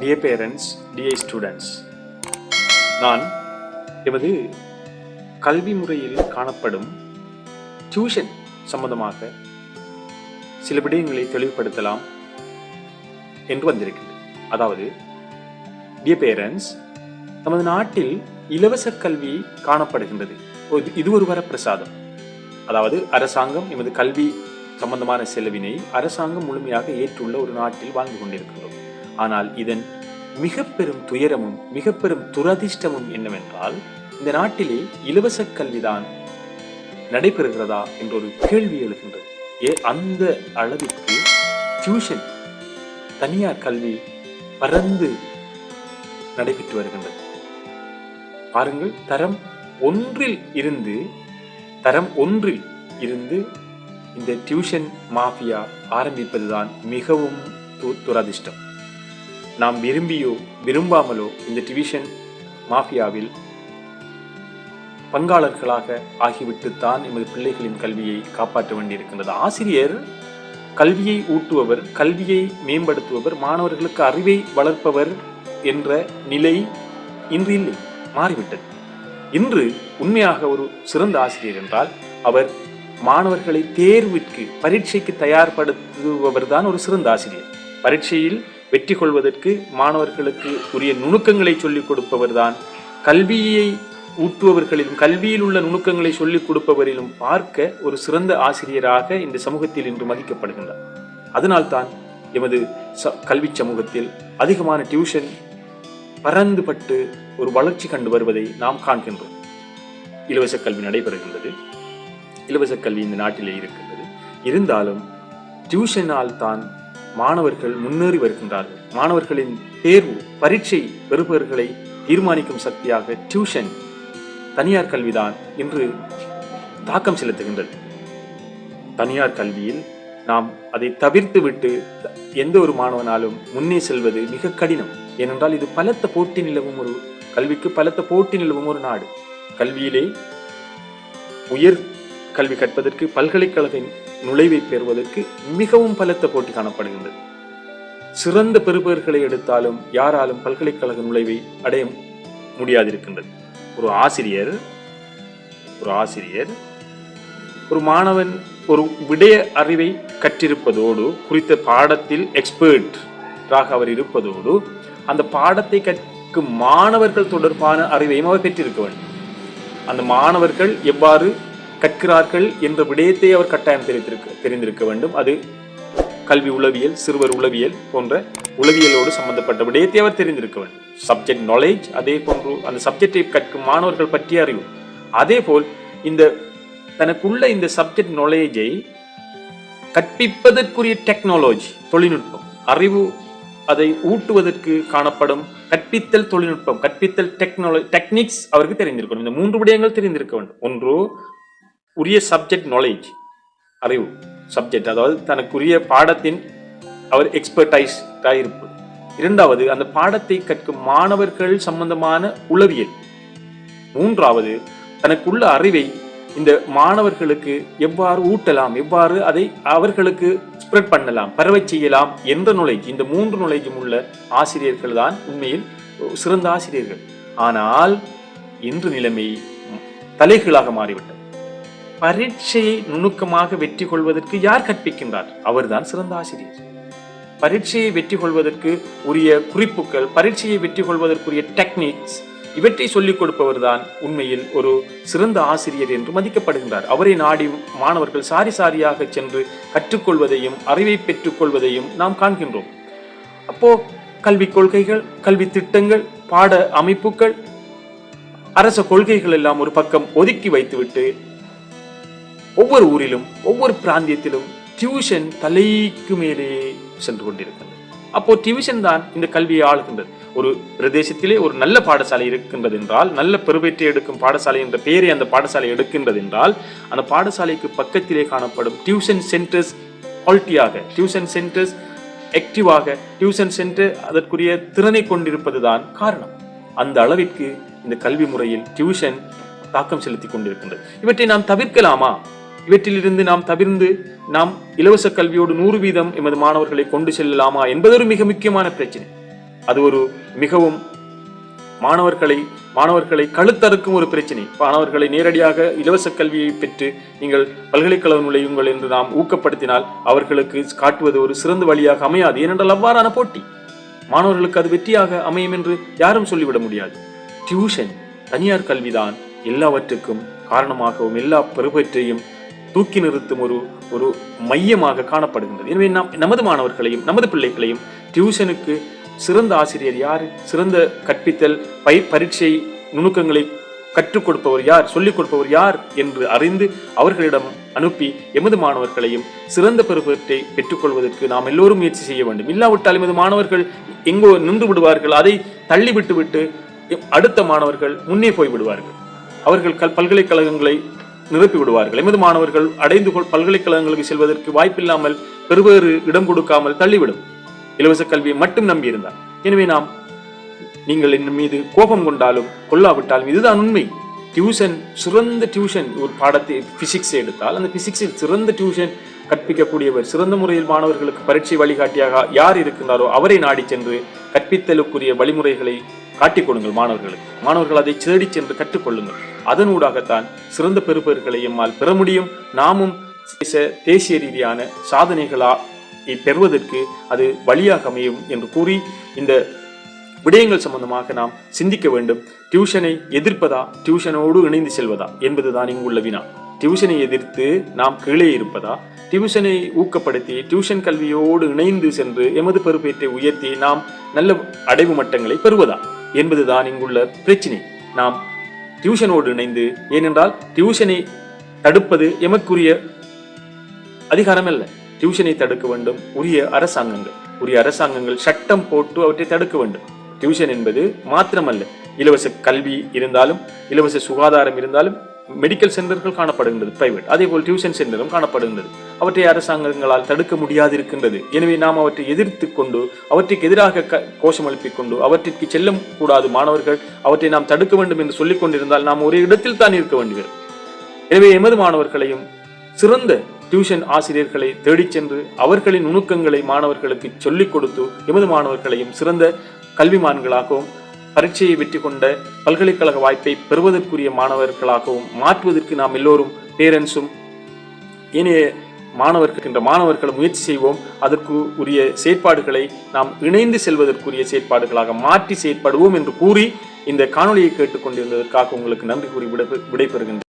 Dear parents, dear students, நான் எமது கல்வி முறையில் காணப்படும் டியூஷன் சம்பந்தமாக சில விடயங்களை தெளிவுபடுத்தலாம் என்று வந்திருக்கின்றேன். அதாவது டியர் பேரண்ட்ஸ், நமது நாட்டில் இலவச கல்வி காணப்படுகின்றது. இது ஒரு வரப்பிரசாதம். அதாவது அரசாங்கம் எமது கல்வி சம்பந்தமான செலவினை அரசாங்கம் முழுமையாக ஏற்றுள்ள ஒரு நாட்டில் வாழ்ந்து கொண்டிருக்கிறோம். ஆனால் இதன் மிக பெரும் துயரமும் மிக பெரும் துரதிர்ஷ்டமும் என்னவென்றால், இந்த நாட்டிலே இலவச கல்விதான் நடைபெறுகிறதா என்ற ஒரு கேள்வி எழுகின்றது. அந்த அளவிற்கு டியூஷன், தனியார் கல்வி பரந்து நடைபெற்று வருகின்றது. பாருங்கள், தரம் ஒன்றில் இருந்து இந்த டியூஷன் மாஃபியா ஆரம்பிப்பதுதான் மிகவும் துரதிர்ஷ்டம். நாம் விரும்பியோ விரும்பாமலோ இந்த டியூஷன் மாஃபியாவில் பங்காளர்களாக ஆகிவிட்டுத்தான் எமது பிள்ளைகளின் கல்வியை காப்பாற்ற வேண்டியிருக்கின்றது. ஆசிரியர் கல்வியை ஊட்டுபவர், கல்வியை மேம்படுத்துபவர், மாணவர்களுக்கு அறிவை வளர்ப்பவர் என்ற நிலை இன்று இல்லை, மாறிவிட்டது. இன்று உண்மையாக ஒரு சிறந்த ஆசிரியர் என்றால் அவர் மாணவர்களை தேர்விற்கு, பரீட்சைக்கு தயார்படுத்துபவர் தான் ஒரு சிறந்த ஆசிரியர். பரீட்சையில் வெற்றி கொள்வதற்கு மாணவர்களுக்கு உரிய நுணுக்கங்களை சொல்லிக் கொடுப்பவர் தான். கல்வியை ஊட்டுபவர்களிலும் கல்வியில் உள்ள நுணுக்கங்களை சொல்லிக் கொடுப்பவரிலும் பார்க்க ஒரு சிறந்த ஆசிரியராக இந்த சமூகத்தில் இன்று மதிக்கப்படுகின்றார். அதனால்தான் எமது கல்வி சமூகத்தில் அதிகமான டியூஷன் பரந்துபட்டு ஒரு வளர்ச்சி கண்டு வருவதை நாம் காண்கின்றோம். இலவச கல்வி நடைபெறுகின்றது, இலவச கல்வி இந்த நாட்டிலே இருக்கின்றது. இருந்தாலும் டியூஷனால் தான் மாணவர்கள் முன்னேறி வருகின்றார்கள். மாணவர்களின் தேர்வு, பரீட்சை பெறுபவர்களை தீர்மானிக்கும் சக்தியாக டியூஷன், தனியார் கல்விதான் இன்று தாக்கம் செலுத்துகின்றது. தனியார் கல்வியில் நாம் அதை தவிர்த்து விட்டு எந்த ஒரு மாணவனாலும் முன்னே செல்வது மிக கடினம். ஏனென்றால் இது பலத்த போட்டி நிலவும் ஒரு கல்விக்கு பலத்த போட்டி நிலவும் ஒரு நாடு. கல்வியிலே உயர் கல்வி கற்பதற்கு, பல்கலைக்கழக நுழைவை பெறுவதற்கு மிகவும் பலத்த போட்டி காணப்படுகின்றது. சிறந்த பெறுபவர்களை எடுத்தாலும் யாராலும் பல்கலைக்கழக நுழைவை அடைய முடியாதிருக்கின்றது. ஒரு ஆசிரியர் ஒரு மாணவன் ஒரு விடய அறிவை கற்றிருப்பதோடு, குறித்த பாடத்தில் எக்ஸ்பர்ட்டாக அவர் இருப்பதோடு, அந்த பாடத்தை கற்கும் மாணவர்கள் தொடர்பான அறிவையும் அவர் பெற்றிருக்க வேண்டும். அந்த மாணவர்கள் எவ்வாறு கற்கிறார்கள் என்ற விடயத்தை அவர் கட்டாயம் தெரிந்திருக்க வேண்டும். அது கல்வி உளவியல், சிறுவர் உளவியல் போன்ற உளவியலோடு சம்பந்தப்பட்ட விடயத்தை அவர் தெரிந்திருக்க வேண்டும். சப்ஜெக்ட் நாலேஜ், அதே போன்று அந்த சப்ஜெக்டை கற்கும் மாணவர்கள் பற்றிய அறிவு. அதே போல் தனக்குள்ள இந்த சப்ஜெக்ட் நாலேஜை கற்பிப்பதற்குரிய டெக்னாலஜி, தொழில்நுட்பம், அறிவு, அதை ஊட்டுவதற்கு காணப்படும் கற்பித்தல் தொழில்நுட்பம், கற்பித்தல் டெக்னிக்ஸ் அவருக்கு தெரிந்திருக்கணும். இந்த 3 விடயங்கள் தெரிந்திருக்க வேண்டும். ஒன்று, உரிய சப்ஜெக்ட் நாலேஜ், அறிவு, சப்ஜெக்ட், அதாவது தனக்குரிய பாடத்தின் அவர் எக்ஸ்பர்டைஸ்டாக இருப்பது. இரண்டாவது, அந்த பாடத்தை கற்கும் மாணவர்கள் சம்பந்தமான உளவியல். மூன்றாவது, தனக்குள்ள அறிவை இந்த மாணவர்களுக்கு எவ்வாறு ஊட்டலாம், எவ்வாறு அதை அவர்களுக்கு ஸ்ப்ரெட் பண்ணலாம், பரவச் செய்யலாம் என்ற நாலேஜ். இந்த 3 நாலேஜும் உள்ள ஆசிரியர்கள் தான் உண்மையில் சிறந்த ஆசிரியர்கள். ஆனால் இன்று நிலைமை தலைகீழாக மாறிவிட்டது. பரீட்சையை நுணுக்கமாக வெற்றி கொள்வதற்கு யார் கற்பிக்கின்றார்? அவர்தான் சிறந்த ஆசிரியர். பரீட்சையை வெற்றி கொள்வதற்கு உரிய குறிப்புகள், பரீட்சையை வெற்றி கொள்வதற்குரிய டெக்னிக்ஸ், இவற்றை சொல்லிக் கொடுப்பவர் தான் உண்மையில் ஒரு சிறந்த ஆசிரியர் என்று மதிக்கப்படுகின்றார். அவரை நாடி மாணவர்கள் சாரி சாரியாக சென்று கற்றுக்கொள்வதையும் அறிவை பெற்றுக் கொள்வதையும் நாம் காண்கின்றோம். அப்போ கல்விக் கொள்கைகள், கல்வி திட்டங்கள், பாட அமைப்புகள், அரச கொள்கைகள் எல்லாம் ஒரு பக்கம் ஒதுக்கி வைத்துவிட்டு ஒவ்வொரு ஊரிலும் ஒவ்வொரு பிராந்தியத்திலும் டியூஷன் தலைக்கு மேலே சென்று கொண்டிருக்கிறது. அப்போ டியூஷன் தான் இந்த கல்வியை ஆளுகின்றது. ஒரு பிரதேசத்திலே ஒரு நல்ல பாடசாலை இருக்கின்றது என்றால், நல்ல பெறுபேற்றை எடுக்கும் பாடசாலை என்ற பெயரை அந்த பாடசாலை எடுக்கின்றது என்றால், அந்த பாடசாலைக்கு பக்கத்திலே காணப்படும் டியூஷன் சென்டர்ஸ் குவாலிட்டியாக, டியூஷன் சென்டர்ஸ் ஆக்டிவாக, டியூஷன் சென்டர் அதற்குரிய திறனை கொண்டிருப்பதுதான் காரணம். அந்த அளவிற்கு இந்த கல்வி முறையில் டியூஷன் தாக்கம் செலுத்தி கொண்டிருக்கின்றது. இவற்றை நாம் தவிர்க்கலாமா? இவற்றிலிருந்து நாம் தவிர்ந்து நாம் இலவச கல்வியோடு 100% எமது மாணவர்களை கொண்டு செல்லலாமா என்பது ஒரு மிக முக்கியமான பிரச்சனை. அது ஒரு மிகவும் மாணவர்களை கழுத்தறுக்கும் ஒரு பிரச்சனை. மாணவர்களை நேரடியாக இலவச கல்வியை பெற்று நீங்கள் பல்கலைக்கழக நுழையுங்கள் என்று நாம் ஊக்கப்படுத்தினால் அவர்களுக்கு காட்டுவது ஒரு சிறந்த வழியாக அமையாது. ஏனென்றால் அவ்வாறான போட்டி மாணவர்களுக்கு அது வெற்றியாக அமையும் என்று யாரும் சொல்லிவிட முடியாது. டியூஷன், தனியார் கல்விதான் எல்லாவற்றுக்கும் காரணமாகவும் எல்லா பெறுபற்றையும் தூக்கி நிறுத்தும் ஒரு மையமாக காணப்படுகின்றது. எனவே நமது மாணவர்களையும் நமது பிள்ளைகளையும் டியூஷனுக்கு சிறந்த ஆசிரியர் யார், சிறந்த கற்பித்தல் பரீட்சை நுணுக்கங்களை கற்றுக் கொடுப்பவர் யார், சொல்லிக் கொடுப்பவர் யார் என்று அறிந்து அவர்களிடம் அனுப்பி எமது மாணவர்களையும் சிறந்த பெறுபற்றை பெற்றுக்கொள்வதற்கு நாம் எல்லோரும் முயற்சி செய்ய வேண்டும். இல்லாவிட்டால் எமது மாணவர்கள் எங்கோ நின்று விடுவார்கள். அதை தள்ளி விட்டு அடுத்த மாணவர்கள் முன்னே போய் விடுவார்கள். அவர்கள் பல்கலைக்கழகங்களை நிரப்பி விடுவார்கள். எமது மாணவர்கள் அடைந்து பல்கலைக்கழகங்களுக்கு செல்வதற்கு வாய்ப்பில்லாமல் பெறுவேறு இடம் கொடுக்காமல் தள்ளிவிடும், இலவச கல்வியை மட்டும் நம்பியிருந்தார். எனவே நீங்கள் என் மீது கோபம் கொண்டாலும் கொள்ளாவிட்டாலும் இதுதான் உண்மை. டியூஷன், சிறந்த டியூஷன், ஒரு பாடத்தை பிசிக்ஸ் எடுத்தால் அந்த பிசிக்ஸில் சிறந்த டியூஷன் கற்பிக்கக்கூடியவர், சிறந்த முறையில் மாணவர்களுக்கு பரீட்சை வழிகாட்டியாக யார் இருக்கின்றாரோ அவரை நாடி சென்று கற்பித்தலுக்குரிய வழிமுறைகளை காட்டிக் கொடுங்கள் மாணவர்கள் அதை தேடி சென்று கற்றுக்கொள்ளுங்கள். அதனூடாகத்தான் சிறந்த பெறுபேறுகளை எம்மால் பெற முடியும். நாமும் தேசிய ரீதியான சாதனைகளா பெறுவதற்கு அது வழியாக அமையும் என்று கூறி இந்த விடயங்கள் சம்பந்தமாக நாம் சிந்திக்க வேண்டும். டியூஷனை எதிர்ப்பதா, டியூஷனோடு இணைந்து செல்வதா என்பதுதான் இங்குள்ள வினா. டியூஷனை எதிர்த்து நாம் கீழே இருப்பதா, டியூஷனை ஊக்கப்படுத்தி டியூஷன் கல்வியோடு இணைந்து சென்று எமது பெறுபேற்றை உயர்த்தி நாம் நல்ல அடைவு மட்டங்களை பெறுவதா என்பதுதான் இங்குள்ள பிரச்சினை. நாம் டியூஷனோடு இணைந்து, ஏனென்றால் டியூஷனை தடுப்பது எமக்குரிய அதிகாரம் அல்ல. டியூஷனை தடுக்க வேண்டும் உரிய அரசாங்கங்கள் சட்டம் போட்டு அவற்றை தடுக்க வேண்டும். டியூஷன் என்பது மாத்திரமல்ல, இலவச கல்வி இருந்தாலும், இலவச சுகாதாரம் இருந்தாலும், மெடிக்கல் சென்டர்கள் காணப்படுகின்றது பிரைவேட், அதே போல் டியூஷன் சென்டரும் காணப்படுகின்றது. அவற்றை அரசாங்கங்களால் தடுக்க முடியாது இருக்கின்றது. எனவே நாம் அவற்றை எதிர்த்து கொண்டு, அவற்றுக்கு எதிராக கோஷம் எழுப்பிக் கொண்டு, அவற்றிற்கு செல்ல கூடாது மாணவர்கள், அவற்றை நாம் தடுக்க வேண்டும் என்று சொல்லிக் கொண்டிருந்தால் நாம் ஒரே இடத்தில் தான் இருக்க வேண்டியது. எனவே எமது மாணவர்களையும் சிறந்த டியூஷன் ஆசிரியர்களை தேடிச் சென்று அவர்களின் நுணுக்கங்களை மாணவர்களுக்கு சொல்லிக் கொடுத்து எமது மாணவர்களையும் சிறந்த கல்விமான்களாகவும் பரீட்சையை வெற்றி கொண்ட பல்கலைக்கழக வாய்ப்பை பெறுவதற்குரிய மாணவர்களாகவும் மாற்றுவதற்கு நாம் எல்லோரும் பேரண்ட்ஸும் ஏனைய மாணவர்கள் முயற்சி செய்வோம். அதற்கு உரிய செயற்பாடுகளை நாம் இணைந்து செல்வதற்குரிய செயற்பாடுகளாக மாற்றி செயற்படுவோம் என்று கூறி இந்த காணொலியை கேட்டுக்கொண்டிருந்ததற்காக உங்களுக்கு நன்றி கூறி விடைபெறுகின்றேன்.